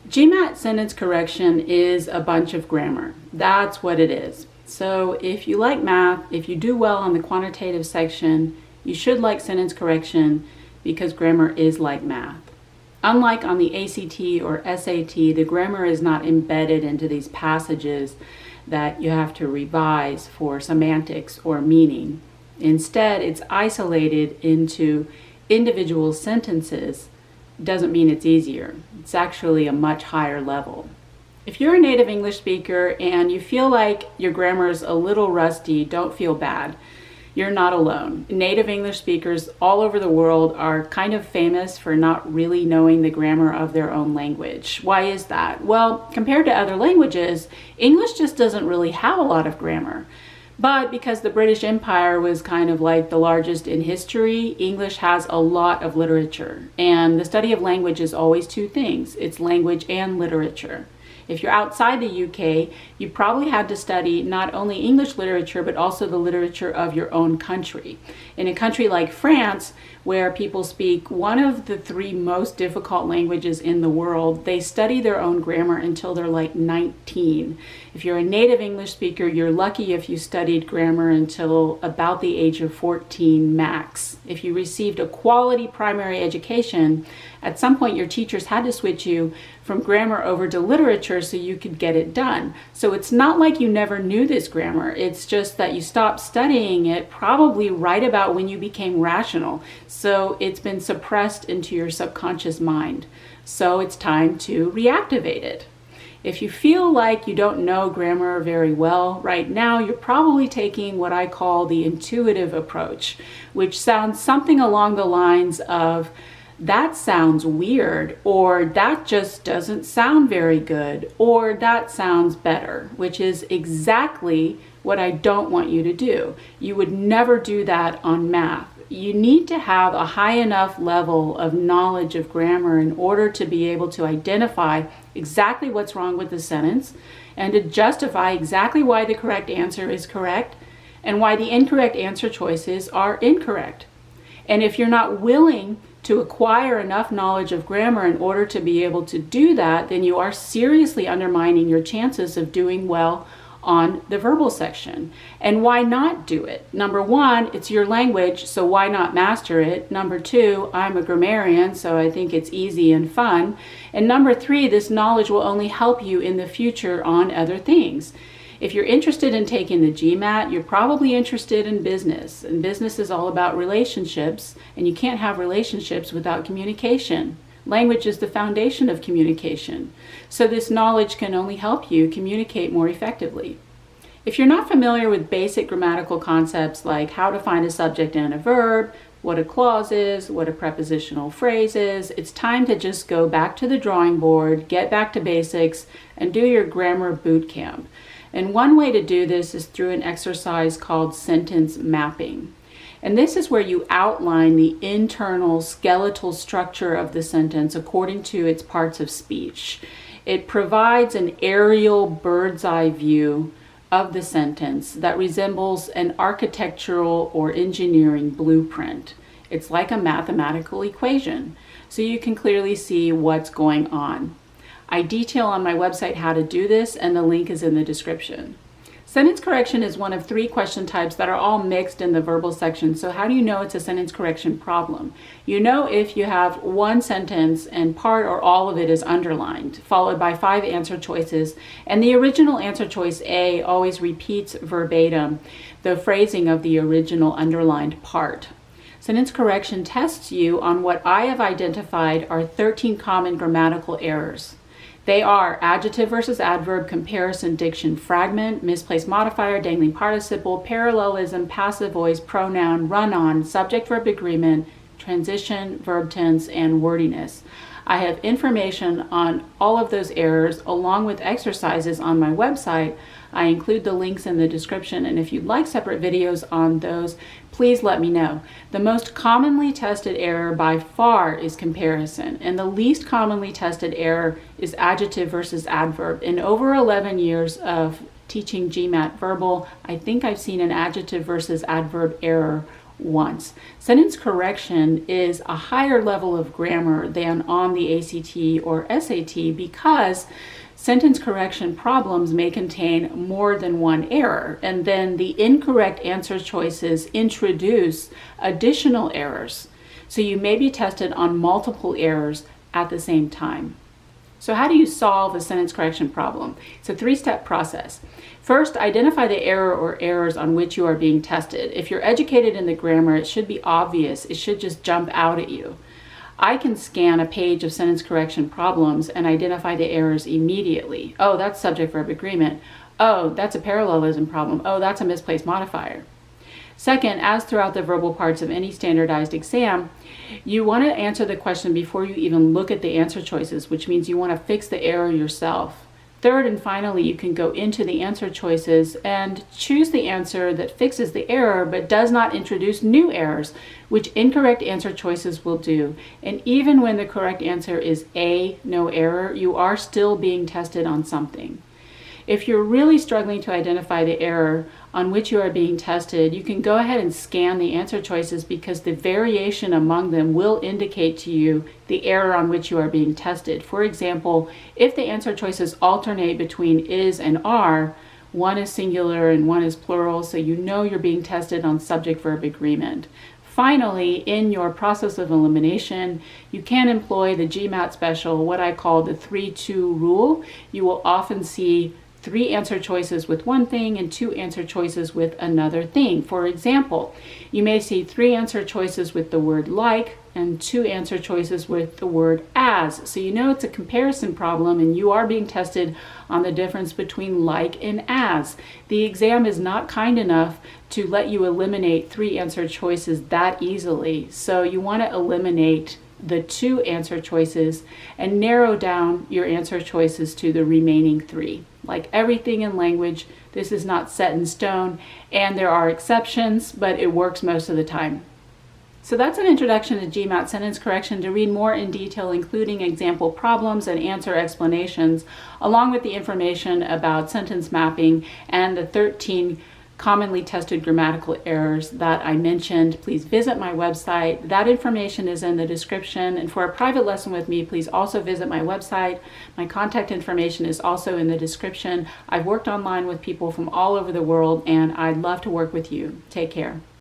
GMAT sentence correction is a bunch of grammar. That's what it is. So if you like math, if you do well on the quantitative section, you should like sentence correction because grammar is like math. Unlike on the ACT or SAT, the grammar is not embedded into these passages that you have to revise for semantics or meaning. Instead, it's isolated into individual sentences. Doesn't mean it's easier. It's actually a much higher level. If you're a native English speaker and you feel like your grammar is a little rusty, don't feel bad. You're not alone. Native English speakers all over the world are kind of famous for not really knowing the grammar of their own language. Why is that? Well, compared to other languages, English just doesn't really have a lot of grammar. But because the British Empire was kind of like the largest in history, English has a lot of literature. And the study of language is always two things. It's language and literature. If you're outside the UK, you probably had to study not only English literature, but also the literature of your own country. In a country like France, where people speak one of the three most difficult languages in the world, they study their own grammar until they're like 19. If you're a native English speaker, you're lucky if you studied grammar until about the age of 14 max. If you received a quality primary education, at some point your teachers had to switch you from grammar over to literature so you could get it done. So it's not like you never knew this grammar. It's just that you stopped studying it probably right about when you became rational. So it's been suppressed into your subconscious mind. So it's time to reactivate it. If you feel like you don't know grammar very well right now, you're probably taking what I call the intuitive approach, which sounds something along the lines of, that sounds weird, or that just doesn't sound very good, or that sounds better, which is exactly what I don't want you to do. You would never do that on math. You need to have a high enough level of knowledge of grammar in order to be able to identify exactly what's wrong with the sentence and to justify exactly why the correct answer is correct and why the incorrect answer choices are incorrect. And if you're not willing to acquire enough knowledge of grammar in order to be able to do that, then you are seriously undermining your chances of doing well on the verbal section. And why not do it? Number one, it's your language, so why not master it? Number two, I'm a grammarian, so I think it's easy and fun. And number three, this knowledge will only help you in the future on other things. If you're interested in taking the GMAT, you're probably interested in business. And business is all about relationships, and you can't have relationships without communication. Language is the foundation of communication. So this knowledge can only help you communicate more effectively. If you're not familiar with basic grammatical concepts like how to find a subject and a verb, what a clause is, what a prepositional phrase is, it's time to just go back to the drawing board, get back to basics, and do your grammar boot camp. And one way to do this is through an exercise called sentence mapping. And this is where you outline the internal skeletal structure of the sentence according to its parts of speech. It provides an aerial bird's eye view of the sentence that resembles an architectural or engineering blueprint. It's like a mathematical equation, so you can clearly see what's going on. I detail on my website how to do this, and the link is in the description. Sentence correction is one of three question types that are all mixed in the verbal section. So how do you know it's a sentence correction problem? You know if you have one sentence and part or all of it is underlined, followed by 5 answer choices, and the original answer choice A always repeats verbatim the phrasing of the original underlined part. Sentence correction tests you on what I have identified are 13 common grammatical errors. They are adjective versus adverb, comparison, diction, fragment, misplaced modifier, dangling participle, parallelism, passive voice, pronoun, run-on, subject-verb agreement, transition, verb tense, and wordiness. I have information on all of those errors along with exercises on my website. I include the links in the description, and if you'd like separate videos on those, please let me know. The most commonly tested error by far is comparison, and the least commonly tested error is adjective versus adverb. In over 11 years of teaching GMAT verbal, I think I've seen an adjective versus adverb error once. Sentence correction is a higher level of grammar than on the ACT or SAT because sentence correction problems may contain more than one error, and then the incorrect answer choices introduce additional errors. So you may be tested on multiple errors at the same time. So how do you solve a sentence correction problem? It's a three-step process. First, identify the error or errors on which you are being tested. If you're educated in the grammar, it should be obvious. It should just jump out at you. I can scan a page of sentence correction problems and identify the errors immediately. Oh, that's subject-verb agreement. Oh, that's a parallelism problem. Oh, that's a misplaced modifier. Second, as throughout the verbal parts of any standardized exam, you want to answer the question before you even look at the answer choices, which means you want to fix the error yourself. Third and finally, you can go into the answer choices and choose the answer that fixes the error but does not introduce new errors, which incorrect answer choices will do. And even when the correct answer is A, no error, you are still being tested on something. If you're really struggling to identify the error on which you are being tested, you can go ahead and scan the answer choices because the variation among them will indicate to you the error on which you are being tested. For example, if the answer choices alternate between is and are, one is singular and one is plural, so you know you're being tested on subject-verb agreement. Finally, in your process of elimination, you can employ the GMAT special, what I call the 3-2 rule. You will often see 3 answer choices with one thing and 2 answer choices with another thing. For example, you may see 3 answer choices with the word like and 2 answer choices with the word as. So you know it's a comparison problem and you are being tested on the difference between like and as. The exam is not kind enough to let you eliminate 3 answer choices that easily. So you want to eliminate the 2 answer choices and narrow down your answer choices to the remaining 3. Like everything in language, this is not set in stone, and there are exceptions, but it works most of the time. So that's an introduction to GMAT sentence correction. To read more in detail, including example problems and answer explanations, along with the information about sentence mapping and the 13 commonly tested grammatical errors that I mentioned, please visit my website. That information is in the description. And for a private lesson with me, please also visit my website. My contact information is also in the description. I've worked online with people from all over the world, and I'd love to work with you. Take care.